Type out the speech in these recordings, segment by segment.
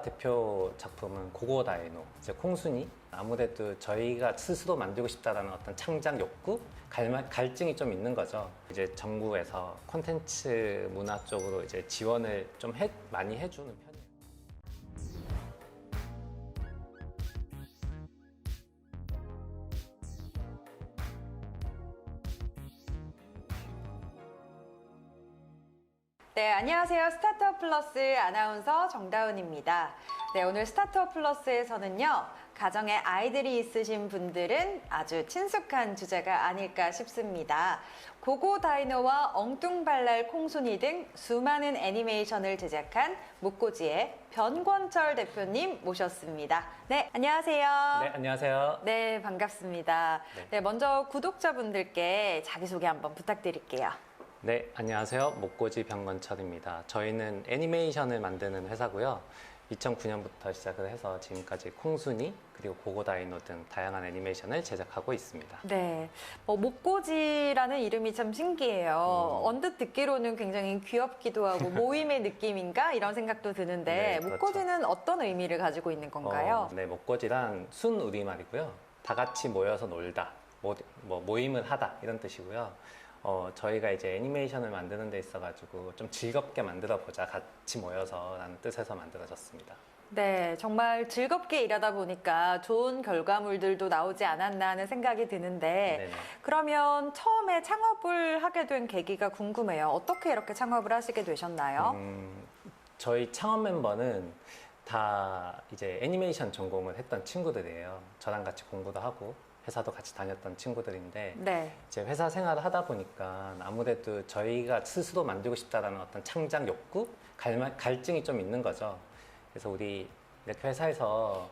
대표 작품은 고고다이노, 이제 콩순이. 아무래도 저희가 스스로 만들고 싶다라는 어떤 창작 욕구, 갈증이 좀 있는 거죠. 이제 정부에서 콘텐츠 문화 쪽으로 이제 지원을 좀 많이 해주는 편이에요. 네, 안녕하세요. 스타트업 플러스 아나운서 정다운입니다. 네, 오늘 스타트업 플러스에서는요, 가정에 아이들이 있으신 분들은 아주 친숙한 주제가 아닐까 싶습니다. 고고다이노와 엉뚱발랄 콩순이 등 수많은 애니메이션을 제작한 묵고지의 변권철 대표님 모셨습니다. 네, 안녕하세요. 네, 안녕하세요. 네, 반갑습니다. 네, 먼저 구독자분들께 자기소개 한번 부탁드릴게요. 네, 안녕하세요. 목고지 변권철입니다. 저희는 애니메이션을 만드는 회사고요. 2009년부터 시작을 해서 지금까지 콩순이 그리고 고고다이노 등 다양한 애니메이션을 제작하고 있습니다. 네, 목고지라는 이름이 참 신기해요. 언뜻 듣기로는 굉장히 귀엽기도 하고 모임의 느낌인가 이런 생각도 드는데 네, 그렇죠. 목고지는 어떤 의미를 가지고 있는 건가요? 네, 목고지란 순 우리말이고요. 다 같이 모여서 놀다, 모임을 하다 이런 뜻이고요. 저희가 이제 애니메이션을 만드는 데 있어가지고 좀 즐겁게 만들어 보자, 같이 모여서 라는 뜻에서 만들어졌습니다. 네, 정말 즐겁게 일하다 보니까 좋은 결과물들도 나오지 않았나 하는 생각이 드는데 네네. 그러면 처음에 창업을 하게 된 계기가 궁금해요. 어떻게 이렇게 창업을 하시게 되셨나요? 저희 창업 멤버는 다 이제 애니메이션 전공을 했던 친구들이에요. 저랑 같이 공부도 하고 회사도 같이 다녔던 친구들인데 네. 이제 회사 생활을 하다 보니까 아무래도 저희가 스스로 만들고 싶다라는 어떤 창작 욕구, 갈증이 좀 있는 거죠. 그래서 우리 이렇게 회사에서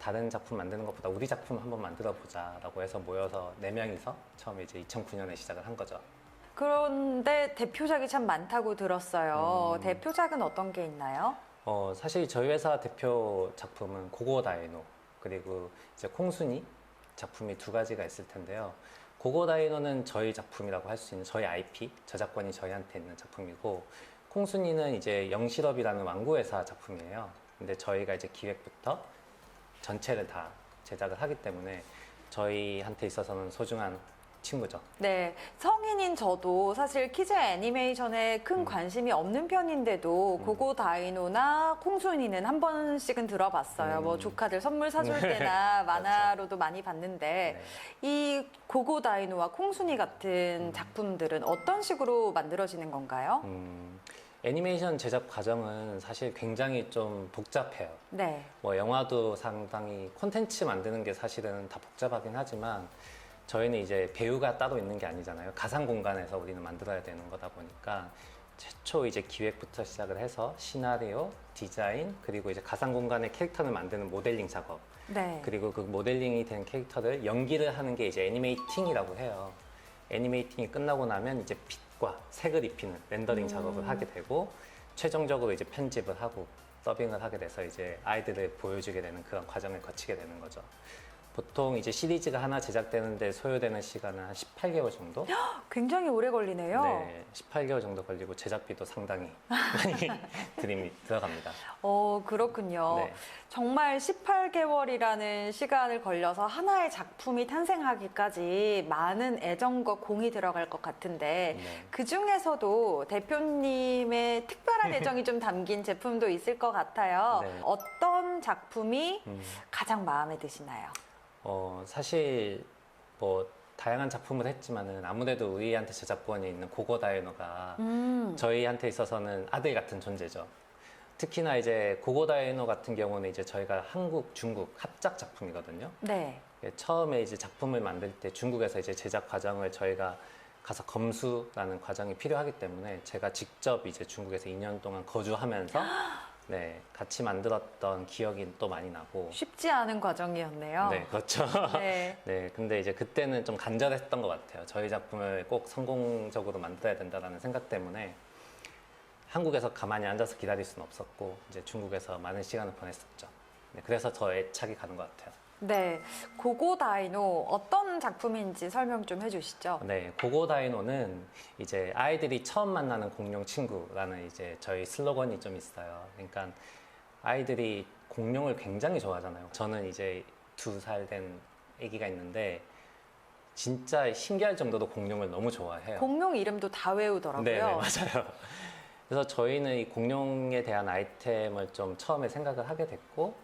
다른 작품 만드는 것보다 우리 작품 한번 만들어 보자라고 해서 모여서 4명이서 처음에 이제 2009년에 시작을 한 거죠. 그런데 대표작이 참 많다고 들었어요. 대표작은 어떤 게 있나요? 사실 저희 회사 대표 작품은 고고다이노 그리고 이제 콩순이 작품이 2가지가 있을 텐데요. 고고다이노는 저희 작품이라고 할 수 있는 저희 IP, 저작권이 저희한테 있는 작품이고, 콩순이는 이제 영실업이라는 완구회사 작품이에요. 근데 저희가 이제 기획부터 전체를 다 제작을 하기 때문에 저희한테 있어서는 소중한 친구죠. 네, 성인인 저도 사실 키즈 애니메이션에 큰 관심이 없는 편인데도 고고다이노나 콩순이는 한 번씩은 들어봤어요. 뭐 조카들 선물 사줄 때나 만화로도 많이 봤는데 이 고고다이노와 콩순이 같은 작품들은 어떤 식으로 만들어지는 건가요? 애니메이션 제작 과정은 사실 굉장히 좀 복잡해요. 네. 뭐 영화도 상당히 콘텐츠 만드는 게 사실은 다 복잡하긴 하지만 저희는 이제 배우가 따로 있는 게 아니잖아요. 가상 공간에서 우리는 만들어야 되는 거다 보니까 최초 이제 기획부터 시작을 해서 시나리오, 디자인, 그리고 이제 가상 공간의 캐릭터를 만드는 모델링 작업. 네. 그리고 그 모델링이 된 캐릭터를 연기를 하는 게 이제 애니메이팅이라고 해요. 애니메이팅이 끝나고 나면 이제 빛과 색을 입히는 렌더링 작업을 하게 되고 최종적으로 이제 편집을 하고 더빙을 하게 돼서 이제 아이들을 보여주게 되는 그런 과정을 거치게 되는 거죠. 보통 이제 시리즈가 하나 제작되는데 소요되는 시간은 한 18개월 정도? 굉장히 오래 걸리네요. 네, 18개월 정도 걸리고 제작비도 상당히 많이 들어갑니다. 그렇군요. 네. 정말 18개월이라는 시간을 걸려서 하나의 작품이 탄생하기까지 많은 애정과 공이 들어갈 것 같은데 네. 그 중에서도 대표님의 특별한 애정이 좀 담긴 제품도 있을 것 같아요. 네. 어떤 작품이 가장 마음에 드시나요? 사실 뭐 다양한 작품을 했지만은 아무래도 우리한테 저작권이 있는 고고다이노가 저희한테 있어서는 아들 같은 존재죠. 특히나 이제 고고다이노 같은 경우는 이제 저희가 한국, 중국 합작 작품이거든요. 네. 처음에 이제 작품을 만들 때 중국에서 이제 제작 과정을 저희가 가서 검수라는 과정이 필요하기 때문에 제가 직접 이제 중국에서 2년 동안 거주하면서 네, 같이 만들었던 기억이 또 많이 나고. 쉽지 않은 과정이었네요. 네, 그렇죠. 네. 네, 근데 이제 그때는 좀 간절했던 것 같아요. 저희 작품을 꼭 성공적으로 만들어야 된다는 생각 때문에 한국에서 가만히 앉아서 기다릴 수는 없었고 이제 중국에서 많은 시간을 보냈었죠. 네, 그래서 더 애착이 가는 것 같아요. 네, 고고다이노 어떤 작품인지 설명 좀 해주시죠. 네, 고고다이노는 이제 아이들이 처음 만나는 공룡 친구라는 이제 저희 슬로건이 좀 있어요. 그러니까 아이들이 공룡을 굉장히 좋아하잖아요. 저는 이제 2살 된 아기가 있는데 진짜 신기할 정도로 공룡을 너무 좋아해요. 공룡 이름도 다 외우더라고요. 네, 맞아요. 그래서 저희는 이 공룡에 대한 아이템을 좀 처음에 생각을 하게 됐고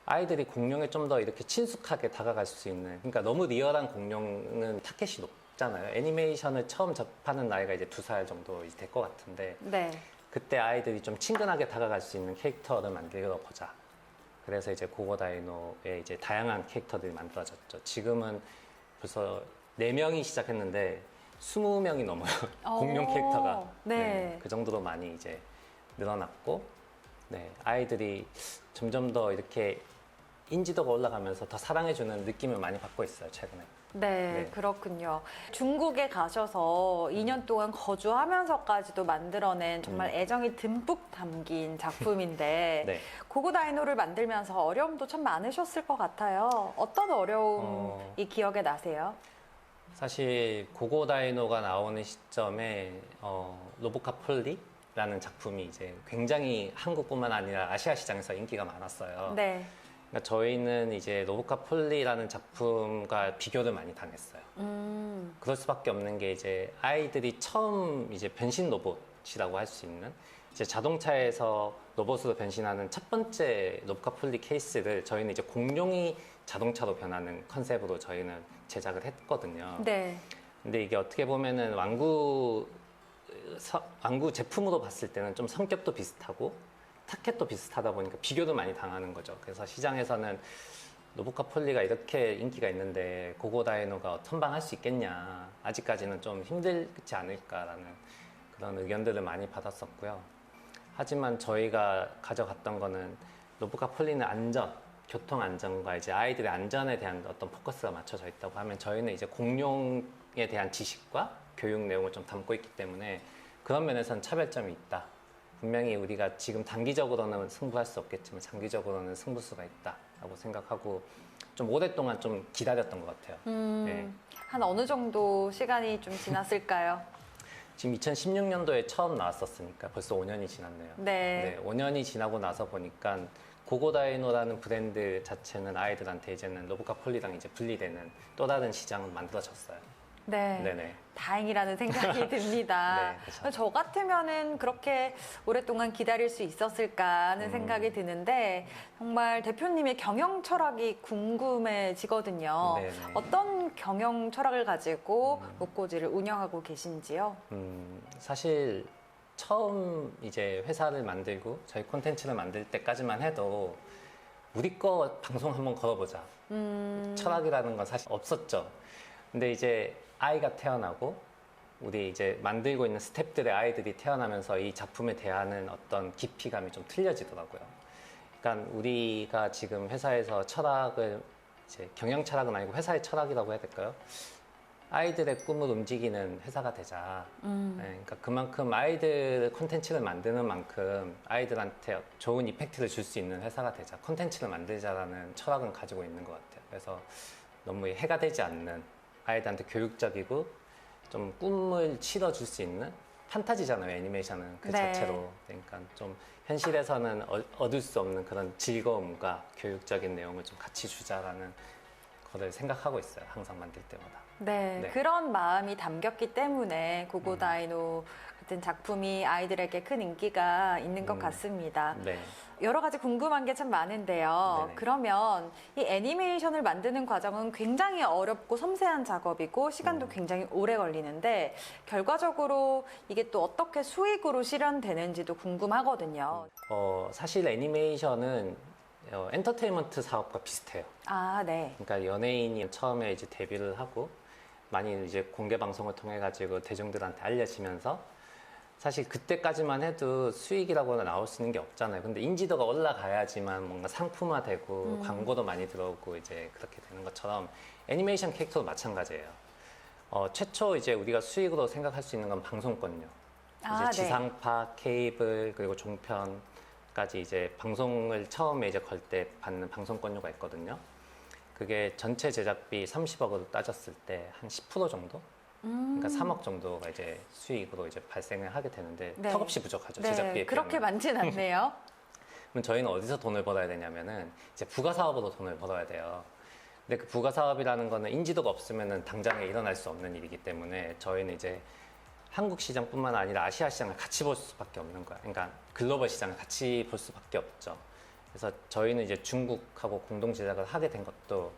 아이들이 공룡에 좀 더 이렇게 친숙하게 다가갈 수 있는, 그러니까 너무 리얼한 공룡은 타켓이 높잖아요. 애니메이션을 처음 접하는 나이가 이제 2살 정도 될 것 같은데 네. 그때 아이들이 좀 친근하게 다가갈 수 있는 캐릭터를 만들어 보자. 그래서 이제 고고다이노에 이제 다양한 캐릭터들이 만들어졌죠. 지금은 벌써 4명이 시작했는데 20명이 넘어요. 공룡 캐릭터가. 네. 그 정도로 많이 이제 늘어났고, 네, 아이들이 점점 더 이렇게 인지도가 올라가면서 더 사랑해주는 느낌을 많이 받고 있어요, 최근에. 네, 네. 그렇군요. 중국에 가셔서 2년 동안 거주하면서까지도 만들어낸 정말 애정이 듬뿍 담긴 작품인데 네. 고고다이노를 만들면서 어려움도 참 많으셨을 것 같아요. 어떤 어려움이 기억에 나세요? 사실 고고다이노가 나오는 시점에 로보카 폴리라는 작품이 이제 굉장히 한국뿐만 아니라 아시아 시장에서 인기가 많았어요. 네. 그러니까 저희는 이제 로보카 폴리라는 작품과 비교를 많이 당했어요. 그럴 수밖에 없는 게 이제 아이들이 처음 이제 변신 로봇이라고 할 수 있는 이제 자동차에서 로봇으로 변신하는 첫 번째 로보카 폴리 케이스를 저희는 이제 공룡이 자동차로 변하는 컨셉으로 저희는 제작을 했거든요. 네. 근데 이게 어떻게 보면은 왕구 제품으로 봤을 때는 좀 성격도 비슷하고 타켓도 비슷하다 보니까 비교도 많이 당하는 거죠. 그래서 시장에서는 로보카 폴리가 이렇게 인기가 있는데 고고다이노가 선방할 수 있겠냐, 아직까지는 좀 힘들지 않을까라는 그런 의견들을 많이 받았었고요. 하지만 저희가 가져갔던 거는 로보카 폴리는 안전, 교통 안전과 이제 아이들의 안전에 대한 어떤 포커스가 맞춰져 있다고 하면 저희는 이제 공룡에 대한 지식과 교육 내용을 좀 담고 있기 때문에 그런 면에서는 차별점이 있다. 분명히 우리가 지금 단기적으로는 승부할 수 없겠지만 장기적으로는 승부수가 있다라고 생각하고 좀 오랫동안 좀 기다렸던 것 같아요. 네. 한 어느 정도 시간이 좀 지났을까요? 지금 2016년도에 처음 나왔었으니까 벌써 5년이 지났네요. 네. 5년이 지나고 나서 보니까 고고다이노라는 브랜드 자체는 아이들한테 이제는 로보카 폴리랑 이제 분리되는 또 다른 시장을 만들어졌어요. 네. 네네. 다행이라는 생각이 듭니다. 네, 그렇죠. 저 같으면은 그렇게 오랫동안 기다릴 수 있었을까 하는 생각이 드는데 정말 대표님의 경영 철학이 궁금해지거든요. 네네. 어떤 경영 철학을 가지고 목고지를 운영하고 계신지요? 사실 처음 이제 회사를 만들고 저희 콘텐츠를 만들 때까지만 해도 우리 거 방송 한번 걸어보자. 철학이라는 건 사실 없었죠. 근데 이제 아이가 태어나고 우리 이제 만들고 있는 스태프들의 아이들이 태어나면서 이 작품에 대한 어떤 깊이감이 좀 틀려지더라고요. 그러니까 우리가 지금 회사에서 철학을 이제 경영 철학은 아니고 회사의 철학이라고 해야 될까요? 아이들의 꿈을 움직이는 회사가 되자. 네, 그러니까 그만큼 아이들 콘텐츠를 만드는 만큼 아이들한테 좋은 이펙트를 줄 수 있는 회사가 되자. 콘텐츠를 만들자라는 철학은 가지고 있는 것 같아요. 그래서 너무 해가 되지 않는 아이들한테 교육적이고 좀 꿈을 실어줄 수 있는 판타지잖아요, 애니메이션은 그 네. 자체로. 그러니까 좀 현실에서는 얻을 수 없는 그런 즐거움과 교육적인 내용을 좀 같이 주자라는 거를 생각하고 있어요, 항상 만들 때마다. 네, 네. 그런 마음이 담겼기 때문에 고고다이노 같은 작품이 아이들에게 큰 인기가 있는 것 같습니다. 네. 여러 가지 궁금한 게 참 많은데요. 네네. 그러면 이 애니메이션을 만드는 과정은 굉장히 어렵고 섬세한 작업이고 시간도 굉장히 오래 걸리는데 결과적으로 이게 또 어떻게 수익으로 실현되는지도 궁금하거든요. 사실 애니메이션은 엔터테인먼트 사업과 비슷해요. 아, 네. 그러니까 연예인이 처음에 이제 데뷔를 하고 많이 이제 공개 방송을 통해 가지고 대중들한테 알려지면서 사실 그때까지만 해도 수익이라고는 나올 수 있는 게 없잖아요. 근데 인지도가 올라가야지만 뭔가 상품화되고 광고도 많이 들어오고 이제 그렇게 되는 것처럼 애니메이션 캐릭터도 마찬가지예요. 최초 이제 우리가 수익으로 생각할 수 있는 건 방송권료. 아, 이제 네. 지상파, 케이블 그리고 종편까지 이제 방송을 처음에 이제 걸 때 받는 방송권료가 있거든요. 그게 전체 제작비 30억으로 따졌을 때 한 10% 정도? 그러니까 3억 정도가 이제 수익으로 이제 발생을 하게 되는데 네. 턱없이 부족하죠. 네, 제작비에 그렇게 비하면. 많진 않네요. 그럼 저희는 어디서 돈을 벌어야 되냐면은 이제 부가 사업으로 돈을 벌어야 돼요. 근데 그 부가 사업이라는 거는 인지도가 없으면은 당장에 일어날 수 없는 일이기 때문에 저희는 이제 한국 시장뿐만 아니라 아시아 시장을 같이 볼 수밖에 없는 거야. 그러니까 글로벌 시장을 같이 볼 수밖에 없죠. 그래서 저희는 이제 중국하고 공동 제작을 하게 된 것도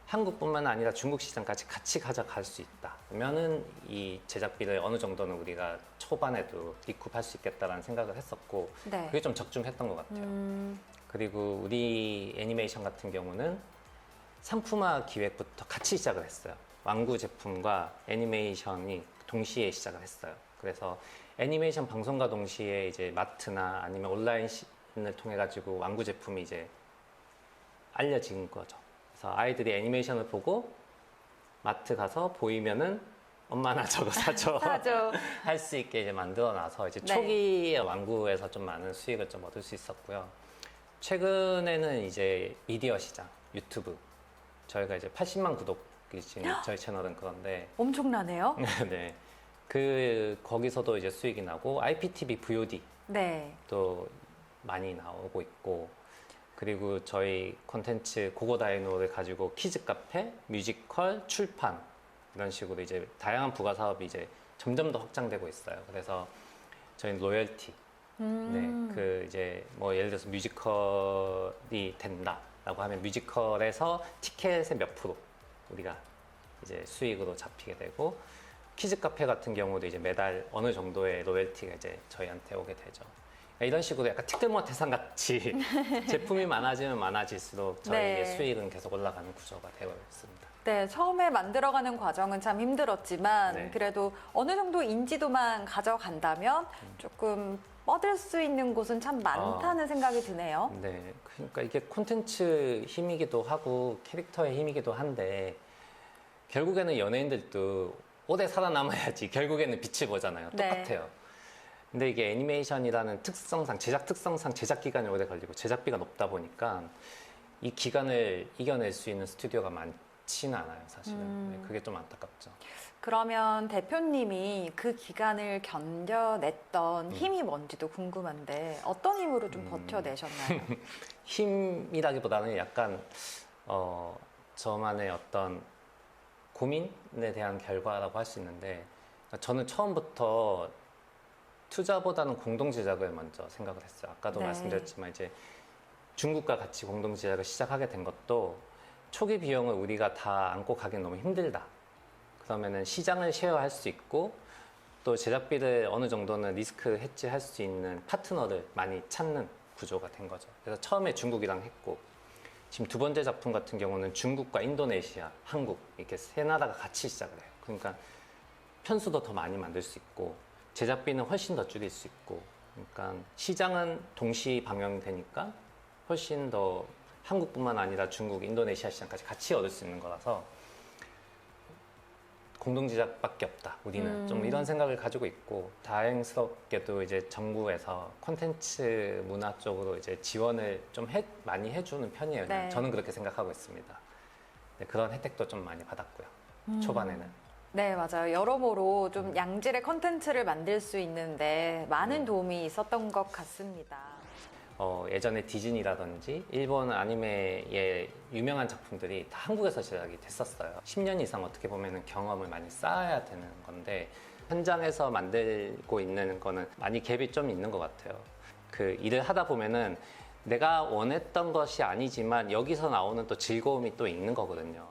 한국뿐만 아니라 중국 시장까지 같이 가져갈 수 있다. 그러면은 이 제작비를 어느 정도는 우리가 초반에도 리쿱할 수 있겠다라는 생각을 했었고 네. 그게 좀 적중했던 것 같아요. 그리고 우리 애니메이션 같은 경우는 상품화 기획부터 같이 시작을 했어요. 완구 제품과 애니메이션이 동시에 시작을 했어요. 그래서 애니메이션 방송과 동시에 이제 마트나 아니면 온라인을 통해 가지고 완구 제품이 이제 알려진 거죠. 그래서 아이들이 애니메이션을 보고 마트 가서 보이면은 엄마 나 저거 사줘 사죠. 할 수 있게 이제 만들어놔서 이제 네. 초기에 완구에서 좀 많은 수익을 좀 얻을 수 있었고요. 최근에는 이제 미디어 시장, 유튜브 저희가 이제 80만 구독이신 저희 채널은 그런데 엄청나네요. 네. 거기서도 이제 수익이 나고 IPTV VOD 네. 또 많이 나오고 있고 그리고 저희 콘텐츠 고고다이노를 가지고 키즈 카페, 뮤지컬, 출판 이런 식으로 이제 다양한 부가 사업이 이제 점점 더 확장되고 있어요. 그래서 저희는 로열티 네, 그 이제 뭐 예를 들어서 뮤지컬이 된다라고 하면 뮤지컬에서 티켓의 몇 프로 우리가 이제 수익으로 잡히게 되고 키즈 카페 같은 경우도 이제 매달 어느 정도의 로열티가 이제 저희한테 오게 되죠. 그러니까 이런 식으로 약간 티끌모아 태산 같이 제품이 많아지면 많아질수록 저희의 네. 수익은 계속 올라가는 구조가 되어 있습니다. 네, 처음에 만들어가는 과정은 참 힘들었지만 네. 그래도 어느 정도 인지도만 가져간다면 조금 뻗을 수 있는 곳은 참 많다는 생각이 드네요. 네, 그러니까 이게 콘텐츠 힘이기도 하고 캐릭터의 힘이기도 한데 결국에는 연예인들도 오래 살아남아야지 결국에는 빛을 보잖아요. 네. 똑같아요. 근데 이게 애니메이션이라는 특성상 제작 특성상 제작 기간이 오래 걸리고 제작비가 높다 보니까 이 기간을 이겨낼 수 있는 스튜디오가 많지는 않아요, 사실은. 네, 그게 좀 안타깝죠. 그러면 대표님이 그 기간을 견뎌냈던 힘이 뭔지도 궁금한데 어떤 힘으로 좀 버텨내셨나요? 힘이라기보다는 약간 저만의 어떤 고민에 대한 결과라고 할 수 있는데 저는 처음부터 투자보다는 공동 제작을 먼저 생각을 했어요. 아까도 네. 말씀드렸지만 이제 중국과 같이 공동 제작을 시작하게 된 것도 초기 비용을 우리가 다 안고 가기는 너무 힘들다. 그러면은 시장을 쉐어할 수 있고 또 제작비를 어느 정도는 리스크 해지할 수 있는 파트너를 많이 찾는 구조가 된 거죠. 그래서 처음에 중국이랑 했고 지금 두 번째 작품 같은 경우는 중국과 인도네시아, 한국 이렇게 세 나라가 같이 시작을 해요. 그러니까 편수도 더 많이 만들 수 있고 제작비는 훨씬 더 줄일 수 있고 그러니까 시장은 동시 방영되니까 훨씬 더 한국뿐만 아니라 중국, 인도네시아 시장까지 같이 얻을 수 있는 거라서 공동 제작밖에 없다. 우리는 좀 이런 생각을 가지고 있고 다행스럽게도 이제 정부에서 콘텐츠 문화 쪽으로 이제 지원을 좀 많이 해주는 편이에요. 네. 저는 그렇게 생각하고 있습니다. 네, 그런 혜택도 좀 많이 받았고요. 초반에는. 네, 맞아요. 여러모로 좀 양질의 컨텐츠를 만들 수 있는데 많은 도움이 있었던 것 같습니다. 예전에 디즈니라든지 일본 아니메의 유명한 작품들이 다 한국에서 제작이 됐었어요. 10년 이상 어떻게 보면 경험을 많이 쌓아야 되는 건데 현장에서 만들고 있는 거는 많이 갭이 좀 있는 것 같아요. 그 일을 하다 보면은 내가 원했던 것이 아니지만 여기서 나오는 또 즐거움이 또 있는 거거든요.